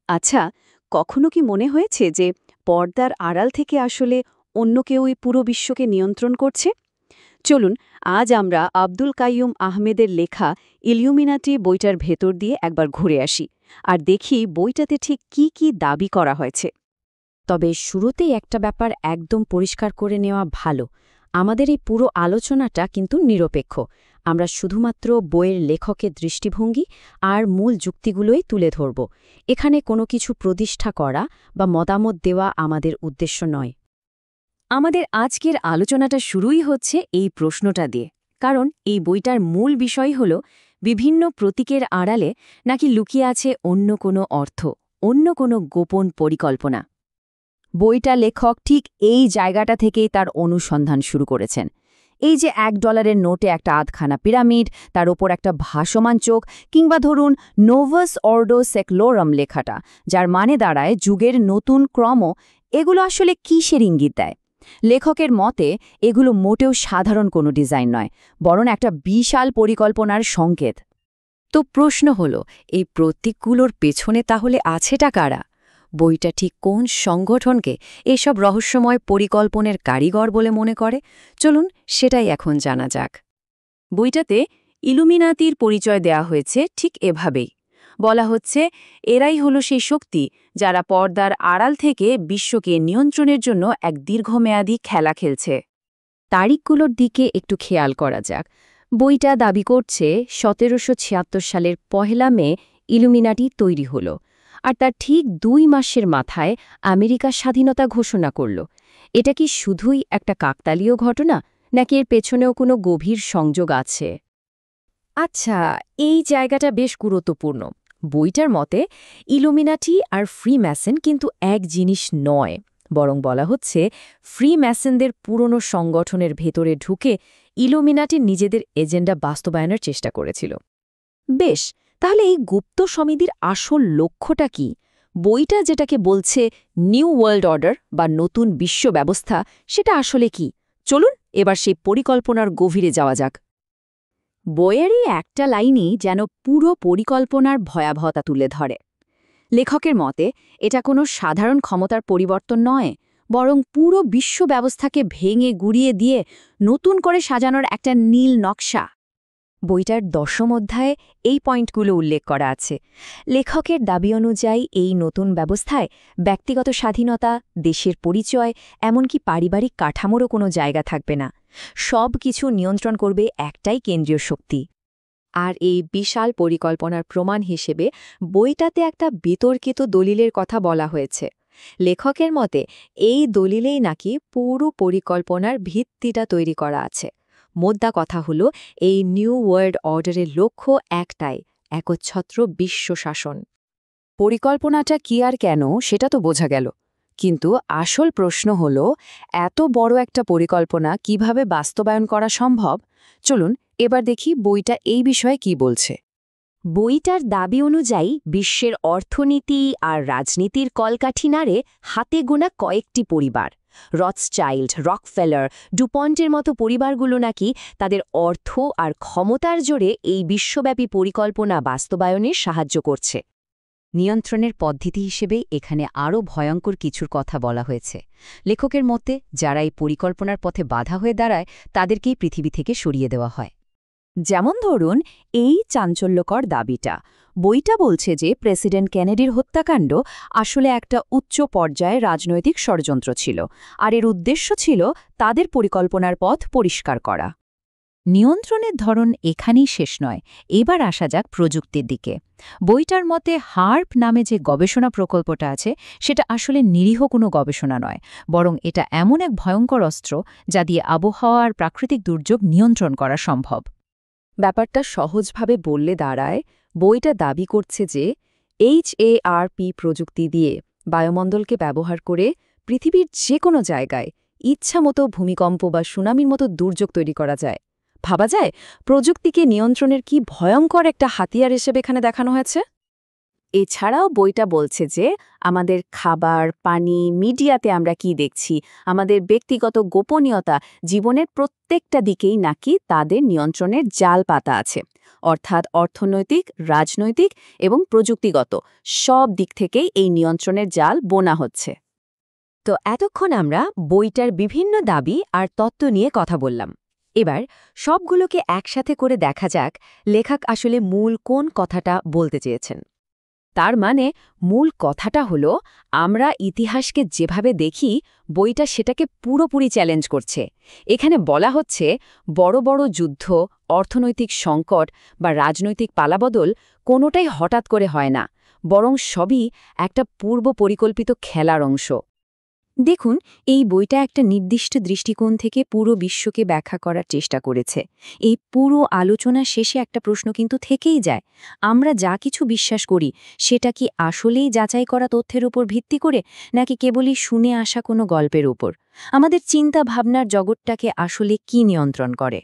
আচ্ছা, কখনো কি মনে হয়েছে যে পর্দার আড়াল থেকে আসলে অন্য কেউ এই পুরো বিশ্বকে নিয়ন্ত্রণ করছে? চলুন, আজ আমরা আব্দুল কাইয়ুম আহমেদের লেখা ইলিউমিনাটি বইটার ভেতর দিয়ে একবার ঘুরে আসি আর দেখি বইটাতে ঠিক কি কি দাবি করা হয়েছে। তবে শুরুতেই একটা ব্যাপার একদম পরিষ্কার করে নেওয়া ভালো। আমাদের এই পুরো আলোচনাটা কিন্তু নিরপেক্ষ। আমরা শুধুমাত্র বইয়ের লেখকের দৃষ্টিভঙ্গি আর মূল যুক্তিগুলোই তুলে ধরব। এখানে কোনো কিছু প্রতিষ্ঠা করা বা মতামত দেওয়া আমাদের উদ্দেশ্য নয়। আমাদের আজকের আলোচনাটা শুরুই হচ্ছে এই প্রশ্নটা দিয়ে, কারণ এই বইটার মূল বিষয় হল বিভিন্ন প্রতীকের আড়ালে নাকি লুকিয়ে আছে অন্য কোনো অর্থ, অন্য কোনো গোপন পরিকল্পনা। বইটা লেখক ঠিক এই জায়গাটা থেকেই তার অনুসন্ধান শুরু করেছেন। এই যে $1 নোটে একটা আধখানা পিরামিড, তার ওপর একটা ভাসমান চোখ, কিংবা ধরুন নোভাস অর্ডো সেক্লোরাম লেখাটা, যার মানে দাঁড়ায় যুগের নতুন ক্রম, এগুলো আসলে কিসের ইঙ্গিত দেয়? লেখকের মতে এগুলো মোটেও সাধারণ কোনো ডিজাইন নয়, বরং একটা বিশাল পরিকল্পনার সংকেত। তো প্রশ্ন হলো, এই প্রতীকগুলোর পেছনে তাহলে আছেটা কারা? বইটা ঠিক কোন সংগঠনকে এসব রহস্যময় পরিকল্পনার কারিগর বলে মনে করে? চলুন সেটাই এখন জানা যাক। বইটাতে ইলুমিনাতির পরিচয় দেয়া হয়েছে ঠিক এভাবেই। বলা হচ্ছে এরাই হলো সেই শক্তি যারা পর্দার আড়াল থেকে বিশ্বকে নিয়ন্ত্রণের জন্য এক দীর্ঘমেয়াদী খেলা খেলছে। তারিখগুলোর দিকে একটু খেয়াল করা যাক। বইটা দাবি করছে 1776 সালের 1 মে ইলুমিনাটি তৈরি হলো, আর তার ঠিক 2 মাসের মাথায় আমেরিকা স্বাধীনতা ঘোষণা করল। এটা কি শুধুই একটা কাকতালীয় ঘটনা, নাকি এর পেছনেও কোনো গভীর সংযোগ আছে? আচ্ছা, এই জায়গাটা বেশ গুরুত্বপূর্ণ। বইটার মতে ইলুমিনাটি আর ফ্রিম্যাসন কিন্তু এক জিনিস নয়, বরং বলা হচ্ছে ফ্রিম্যাসনদের পুরনো সংগঠনের ভেতরে ঢুকে ইলুমিনাটি নিজেদের এজেন্ডা বাস্তবায়নের চেষ্টা করেছিল। বেশ, তাহলে এই গুপ্ত সমিতির আসল লক্ষ্যটা কি? বইটা যেটাকে বলছে নিউ ওয়ার্ল্ড অর্ডার বা নতুন বিশ্ব ব্যবস্থা, সেটা আসলে কি? চলুন এবার সেই পরিকল্পনার গভীরে যাওয়া যাক। বইয়েরই একটা লাইনই যেন পুরো পরিকল্পনার ভয়াবহতা তুলে ধরে। লেখকের মতে এটা কোনো সাধারণ ক্ষমতার পরিবর্তন নয়, বরং পুরো বিশ্ব ব্যবস্থাকে ভেঙে গুড়িয়ে দিয়ে নতুন করে সাজানোর একটা নীল নকশা। বইটার 10ম অধ্যায়ে এই পয়েন্টগুলো উল্লেখ করা আছে। লেখকের দাবি অনুযায়ী এই নতুন ব্যবস্থায় ব্যক্তিগত স্বাধীনতা, দেশের পরিচয়, এমনকি পারিবারিক কাঠামোরও কোনো জায়গা থাকবে না। সব কিছু নিয়ন্ত্রণ করবে একটাই কেন্দ্রীয় শক্তি। আর এই বিশাল পরিকল্পনার প্রমাণ হিসেবে বইটাতে একটা বিতর্কিত দলিলের কথা বলা হয়েছে। লেখকের মতে এই দলিলেই নাকি পুরো পরিকল্পনার ভিত্তিটা তৈরি করা আছে। মোদ্দা কথা হলো, এই নিউ ওয়ার্ল্ড অর্ডারের লক্ষ্য একটাই, একচ্ছত্র বিশ্ব শাসন। পরিকল্পনাটা কি আর কেন সেটা তো বোঝা গেল, কিন্তু আসল প্রশ্ন হলো, এত বড় একটা পরিকল্পনা কিভাবে বাস্তবায়ন করা সম্ভব? চলুন এবার দেখি বইটা এই বিষয়ে কি বলছে। বইটার দাবি অনুযায়ী বিশ্বের অর্থনীতি আর রাজনীতির কলকাঠি নাড়ে হাতে গোনা কয়েকটি পরিবার। রথচাইল্ড, রকফেলার, ডুপন্টের মতো পরিবারগুলো নাকি তাদের অর্থ আর ক্ষমতার জোরে এই বিশ্বব্যাপী পরিকল্পনা বাস্তবায়নে সাহায্য করছে। নিয়ন্ত্রণের পদ্ধতি হিসেবে এখানে আরও ভয়ঙ্কর কিছুর কথা বলা হয়েছে। লেখকের মতে যারা এই পরিকল্পনার পথে বাধা হয়ে দাঁড়ায় তাদেরকেই পৃথিবী থেকে সরিয়ে দেওয়া হয়। যেমন ধরুন এই চাঞ্চল্যকর দাবিটা। বইটা বলছে যে প্রেসিডেন্ট কেনেডির হত্যাকাণ্ড আসলে একটা উচ্চ পর্যায়ের রাজনৈতিক ষড়যন্ত্র ছিল, আর এর উদ্দেশ্য ছিল তাদের পরিকল্পনার পথ পরিষ্কার করা। নিয়ন্ত্রণের ধরন এখানেই শেষ নয়, এবার আসা যাক প্রযুক্তির দিকে। বইটার মতে হার্প নামে যে গবেষণা প্রকল্পটা আছে সেটা আসলে নিরীহ কোনো গবেষণা নয়, বরং এটা এমন এক ভয়ঙ্কর অস্ত্র যা দিয়ে আবহাওয়া আর প্রাকৃতিক দুর্যোগ নিয়ন্ত্রণ করা সম্ভব। ব্যাপারটা সহজভাবে বললে দাঁড়ায়, বইটা দাবি করছে যে HARP প্রযুক্তি দিয়ে বায়ুমণ্ডলকে ব্যবহার করে পৃথিবীর যে কোনো জায়গায় ইচ্ছামতো ভূমিকম্প বা সুনামির মতো দুর্যোগ তৈরি করা যায়। ভাবা যায় প্রযুক্তিকে নিয়ন্ত্রণের কি ভয়ঙ্কর একটা হাতিয়ার হিসেবে এখানে দেখানো হয়েছে। এছাড়াও বইটা বলছে যে আমাদের খাবার, পানি, মিডিয়াতে আমরা কি দেখছি, আমাদের ব্যক্তিগত গোপনীয়তা, জীবনের প্রত্যেকটা দিকেই নাকি তাদের নিয়ন্ত্রণের জাল পাতা আছে। অর্থাৎ অর্থনৈতিক, রাজনৈতিক এবং প্রযুক্তিগত সব দিক থেকেই এই নিয়ন্ত্রণের জাল বোনা হচ্ছে। তো এতক্ষণ আমরা বইটার বিভিন্ন দাবি আর তত্ত্ব নিয়ে কথা বললাম। এবার সবগুলোকে একসাথে করে দেখা যাক লেখক আসলে মূল কোন কথাটা বলতে চেয়েছেন। তার মানে মূল কথাটা হলো, আমরা ইতিহাসকে যেভাবে দেখি বইটা সেটাকে পুরোপুরি চ্যালেঞ্জ করছে। এখানে বলা হচ্ছে বড় বড় যুদ্ধ, অর্থনৈতিক সংকট বা রাজনৈতিক পালাবদল কোনোটাই হঠাৎ করে হয় না, বরং সবই একটা পূর্ব পরিকল্পিত খেলার অংশ। দেখুন, এই বইটা একটা নির্দিষ্ট দৃষ্টিকোণ থেকে পুরো বিশ্বকে ব্যাখ্যা করার চেষ্টা করেছে। এই পুরো আলোচনা শেষে একটা প্রশ্ন কিন্তু থেকেই যায়, আমরা যা কিছু বিশ্বাস করি সেটা কি আসলেই যাচাই করা তথ্যের উপর ভিত্তি করে, নাকি কেবলই শুনে আসা কোনো গল্পের উপর? আমাদের চিন্তা ভাবনার জগৎটাকে আসলে কি নিয়ন্ত্রণ করে?